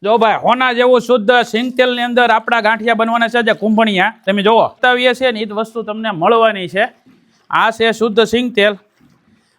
જો ભાઈ હોના જેવું શુદ્ધ સિંગ તેલ ની અંદર આપણા ગાંઠિયા બનવાના છે જે કુંભણિયા તમે જોવો બતાવીએ છીએ ને એ જ વસ્તુ તમને મળવાની છે આ છે શુદ્ધ સિંગ તેલ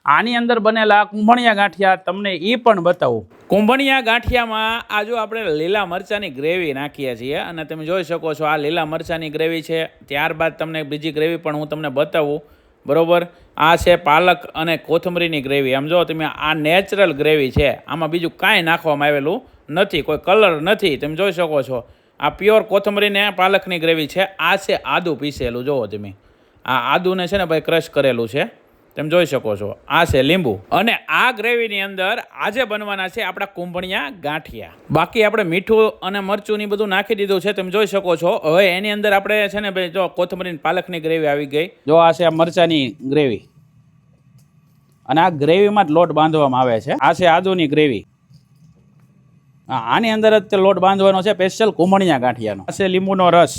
આની અંદર બનેલા કુંભણિયા ગાંઠિયા તમને એ પણ બતાવું કુંભણિયા ગાંઠિયામાં આ જો આપણે લીલા મરચાની ગ્રેવી નાખીએ છીએ અને તમે જોઈ શકો છો આ લીલા મરચાની ગ્રેવી છે ત્યારબાદ તમને બીજી ગ્રેવી પણ હું તમને બતાવું બરોબર આ છે પાલક અને કોથમરીની ગ્રેવી આમ જો તમે આ નેચરલ ગ્રેવી છે આમાં બીજું કાંઈ નાખવામાં આવેલું નથી કોઈ કલર નથી તમે જોઈ શકો છો આ પ્યોર કોથમરી ને પાલકની ગ્રેવી છે આ છે આદુ પીસેલું જુઓ તમે આ આદુને છે ને ભાઈ ક્રશ કરેલું છે તમે જોઈ શકો છો આ છે લીંબુ અને આ ગ્રેવીની અંદર આજે બનવાના છે આપણા કુંભણિયા ગાંઠિયા બાકી આપણે મીઠું અને મરચું ની બધું નાખી દીધું છે તમે જોઈ શકો છો હવે એની અંદર આપણે છે ને ભાઈ જો કોથમરી પાલકની ગ્રેવી આવી ગઈ જો આ છે આ મરચાની ગ્રેવી અને આ ગ્રેવીમાં જ લોટ બાંધવામાં આવે છે આ છે આદુની ગ્રેવી આની અંદર જ લોટ બાંધવાનો છે સ્પેશિયલ કુંભણિયા ગાંઠિયાનો આ છે લીંબુનો રસ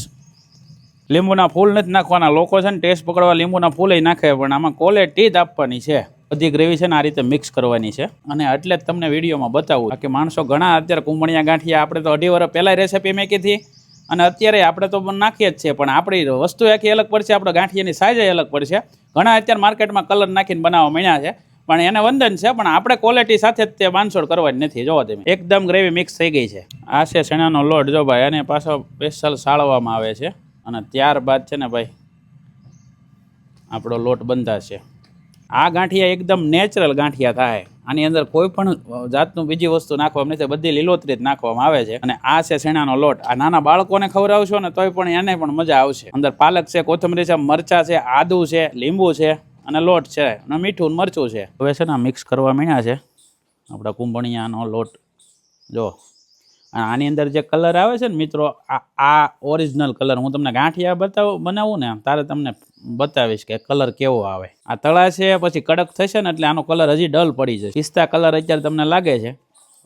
લીંબુના ફૂલ નથી નાખવાના લોકો છે ને ટેસ્ટ પકડવા લીંબુના ફૂલ નાખે પણ આમાં ક્વોલિટી જ આપવાની છે બધી ગ્રેવી છે ને આ રીતે મિક્સ કરવાની છે અને એટલે જ તમને વિડીયોમાં બતાવું કે માણસો ઘણા અત્યારે કુંભણિયા ગાંઠિયા આપણે તો 2.5 વર્ષ પહેલાં રેસીપી મેકી હતી અને અત્યારે આપણે તો નાખીએ જ છે પણ આપણી વસ્તુ આખી અલગ પડશે આપણે ગાંઠિયાની સાઇઝ અલગ પડશે ઘણા અત્યારે માર્કેટમાં કલર નાખીને બનાવવા માંડ્યા છે પણ એને વંદન છે પણ આપણે ક્વોલિટી સાથે જ તે બાંધછોડ કરવાની નથી જોવો તમે એકદમ ગ્રેવી મિક્સ થઈ ગઈ છે આ છે ચણાનો લોટ જો ભાઈ અને પાછો સ્પેશિયલ સાળવામાં આવે છે અને ત્યારબાદ છે ને ભાઈ આપણો લોટ બંધાશે આ ગાંઠિયા એકદમ નેચરલ ગાંઠિયા થાય આની અંદર કોઈ પણ જાતનું બીજી વસ્તુ નાખવામાં નથી બધી લીલોતરી જ નાખવામાં આવે છે અને આ છે ચણાનો લોટ આ નાના બાળકોને ખવડાવશો ને તોય પણ એને પણ મજા આવશે અંદર પાલક છે કોથમરી છે મરચા છે આદુ છે લીંબુ છે અને લોટ છે અને મીઠું મરચું છે હવે છે ને મિક્સ કરવા માંડ્યા છે આપણા કુંભણિયાનો લોટ જો આની અંદર જે કલર આવે છે ને મિત્રો આ ઓરિજિનલ કલર હું તમને ગાંઠિયા બનાવું ને તારે તમને બતાવીશ કે કલર કેવો આવે આ તળા છે પછી કડક થશે ને એટલે આનો કલર હજી ડલ પડી જશે પિસ્તા કલર અત્યારે તમને લાગે છે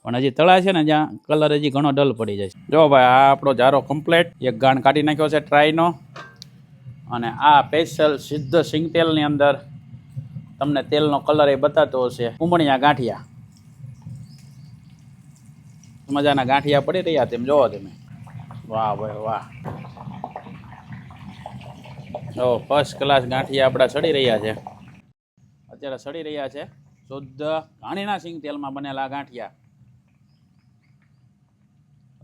પણ હજી તળા છે ને જ્યાં કલર હજી ઘણો ડલ પડી જશે જો ભાઈ આ આપણો જારો કમ્પ્લેટ એક ગાણ કાઢી નાખ્યો છે ટ્રાયનો અને આ સ્પેશિયલ સિદ્ધ સિંગ તેલની અંદર તમને તેલનો કલર એ બતાતો હશે કુંભણિયા ગાંઠિયા મજાના ગાંઠિયા પડી રહ્યા તેમ જોવો તમે વાહ ભાઈ વાહ જો ફર્સ્ટ ક્લાસ ગાંઠિયા આપણા સડી રહ્યા છે અત્યારે સડી રહ્યા છે શુદ્ધ ઘાણીના સિંગ તેલમાં બનેલા ગાંઠિયા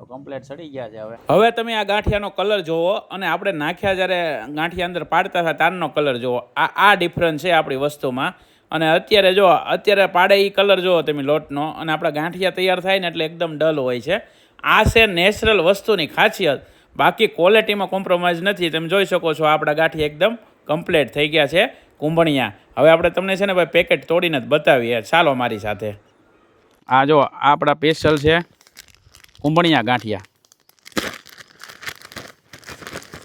કમ્પ્લેટ સડી ગયા છે હવે તમે આ ગાંઠિયાનો કલર જોવો અને આપણે નાખ્યા જ્યારે ગાંઠિયા અંદર પાડતા હતા તારનો કલર જોવો આ ડિફરન્સ છે આપણી વસ્તુમાં અને અત્યારે જો અત્યારે પાડે એ કલર જુઓ તમે લોટનો અને આપણા ગાંઠિયા તૈયાર થાય ને એટલે એકદમ ડલ હોય છે આ છે નેચરલ વસ્તુની ખાસિયત બાકી ક્વોલિટીમાં કોમ્પ્રોમાઇઝ નથી તમે જોઈ શકો છો આપણા ગાંઠિયા એકદમ કમ્પ્લીટ થઈ ગયા છે કુંભણિયા હવે આપણે તમને છે ને ભાઈ પેકેટ તોડીને જ બતાવીએ ચાલો મારી સાથે આ જો આપણા સ્પેશિયલ છે કુંભણિયા ગાંઠિયા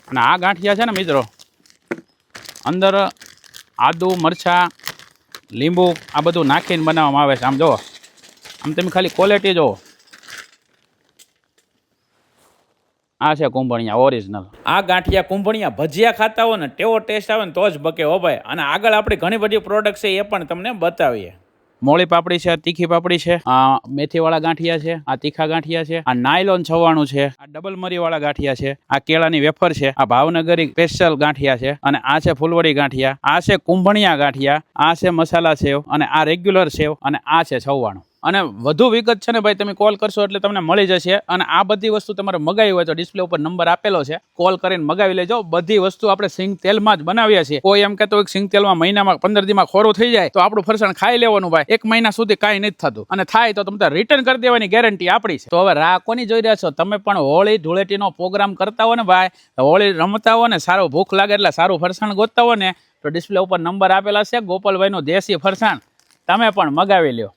અને આ ગાંઠિયા છે ને મિત્રો અંદર આદુ મરચાં લીંબુ આ બધું નાખીને બનાવવામાં આવે છે આમ જુઓ આમ તમે ખાલી ક્વોલિટી જુઓ આ છે કુંભણિયા ઓરિજિનલ આ ગાંઠિયા કુંભણિયા ભજીયા ખાતા હોય ને તેવો ટેસ્ટ આવે ને તો જ બકે હો ભાઈ અને આગળ આપણી ઘણી બધી પ્રોડક્ટ છે એ પણ તમને બતાવીએ મોળી પાપડી છે તીખી પાપડી છે આ મેથીવાળા ગાંઠિયા છે આ તીખા ગાંઠિયા છે આ નાયલોન છવાણું છે આ ડબલ મરીવાળા ગાંઠિયા છે આ કેળાની વેફર છે આ ભાવનગરી સ્પેશિયલ ગાંઠિયા છે અને આ છે ફૂલવડી ગાંઠિયા આ છે કુંભણિયા ગાંઠિયા આ છે મસાલા સેવ અને આ રેગ્યુલર સેવ અને આ છે છવાણું અને વધુ વિગત છે ને ભાઈ તમે કોલ કરશો એટલે તમને મળી જશે અને આ બધી વસ્તુ તમારે મગાવી હોય તો ડિસ્પ્લે ઉપર નંબર આપેલો છે કોલ કરીને મગાવી લેજો બધી વસ્તુ આપણે સિંગ તેલમાં જ બનાવીએ છીએ કોઈ એમ કહેતો હોય સિંગ તેલમાં મહિનામાં 15 દીમાં ખોરું થઈ જાય તો આપણું ફરસાણ ખાઈ લેવાનું ભાઈ 1 મહિના સુધી કાંઈ નથી થતું અને થાય તો તમને રિટર્ન કરી દેવાની ગેરંટી આપણી છે તો હવે રાહ કોની જોઈ રહ્યા છો તમે પણ હોળી ધૂળેટીનો પ્રોગ્રામ કરતા હો ને ભાઈ હોળી રમતા હો ને સારું ભૂખ લાગે એટલે સારું ફરસાણ ગોતતા હો ને તો ડિસ્પ્લે ઉપર નંબર આપેલા છે ગોપાલભાઈનું દેશી ફરસાણ તમે પણ મગાવી લ્યો